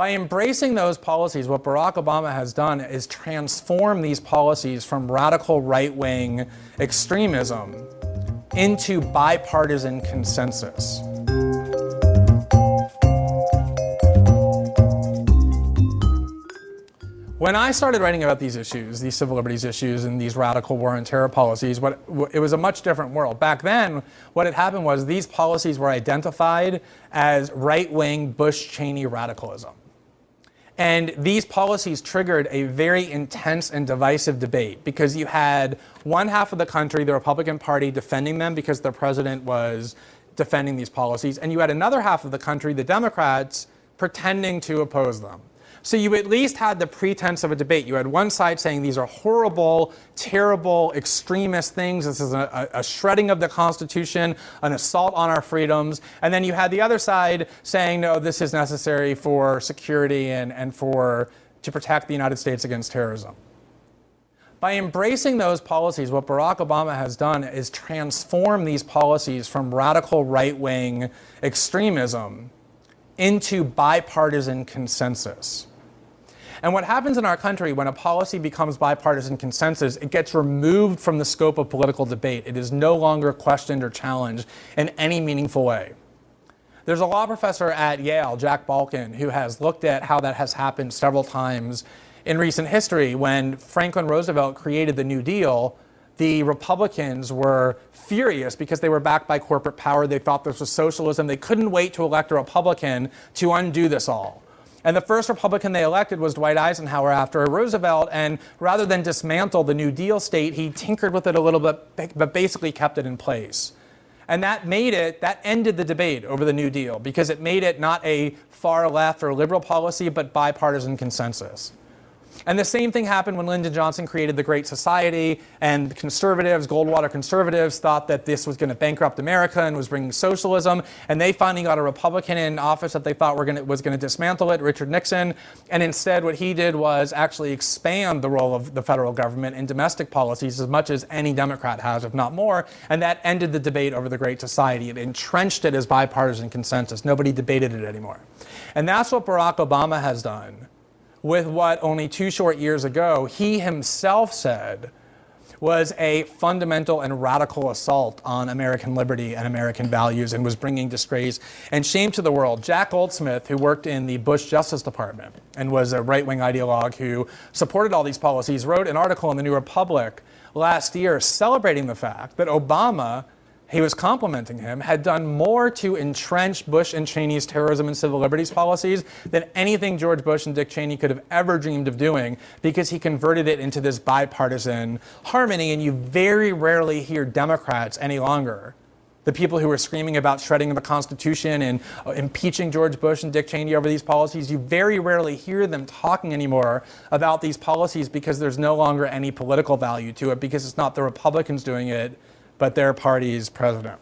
By embracing those policies, what Barack Obama has done is transform these policies from radical right-wing extremism into bipartisan consensus. When I started writing about these issues, these civil liberties issues and these radical war on terror policies, it was a much different world. Back then, what had happened was these policies were identified as right-wing Bush-Cheney radicalism. And these policies triggered a very intense and divisive debate because you had one half of the country, the Republican Party, defending them because their president was defending these policies, and you had another half of the country, the Democrats, pretending to oppose them. So you at least had the pretense of a debate. You had one side saying these are horrible, terrible, extremist things. This is a shredding of the Constitution, an assault on our freedoms. And then you had the other side saying, no, this is necessary for security and to protect the United States against terrorism. By embracing those policies, what Barack Obama has done is transform these policies from radical right-wing extremism into bipartisan consensus. And what happens in our country when a policy becomes bipartisan consensus, it gets removed from the scope of political debate. It is no longer questioned or challenged in any meaningful way. There's a law professor at Yale, Jack Balkin, who has looked at how that has happened several times in recent history. When Franklin Roosevelt created the New Deal, the Republicans were furious because they were backed by corporate power. They thought this was socialism. They couldn't wait to elect a Republican to undo this all. And the first Republican they elected was Dwight Eisenhower after Roosevelt, and rather than dismantle the New Deal state, he tinkered with it a little bit, but basically kept it in place. And that ended the debate over the New Deal, because it made it not a far left or liberal policy, but bipartisan consensus. And the same thing happened when Lyndon Johnson created the Great Society, and conservatives, Goldwater conservatives, thought that this was going to bankrupt America and was bringing socialism, and they finally got a Republican in office that they thought was going to dismantle it, Richard Nixon, and instead what he did was actually expand the role of the federal government in domestic policies as much as any Democrat has, if not more, and that ended the debate over the Great Society. It entrenched it as bipartisan consensus. Nobody debated it anymore. And that's what Barack Obama has done with what only 2 short years ago he himself said was a fundamental and radical assault on American liberty and American values, and was bringing disgrace and shame to the world. Jack Goldsmith, who worked in the Bush Justice Department and was a right-wing ideologue who supported all these policies, wrote an article in the New Republic last year celebrating the fact that Obama, he was complimenting him, had done more to entrench Bush and Cheney's terrorism and civil liberties policies than anything George Bush and Dick Cheney could have ever dreamed of doing, because he converted it into this bipartisan harmony. And you very rarely hear Democrats any longer, the people who were screaming about shredding the Constitution and impeaching George Bush and Dick Cheney over these policies, you very rarely hear them talking anymore about these policies, because there's no longer any political value to it, because it's not the Republicans doing it, but their party's president.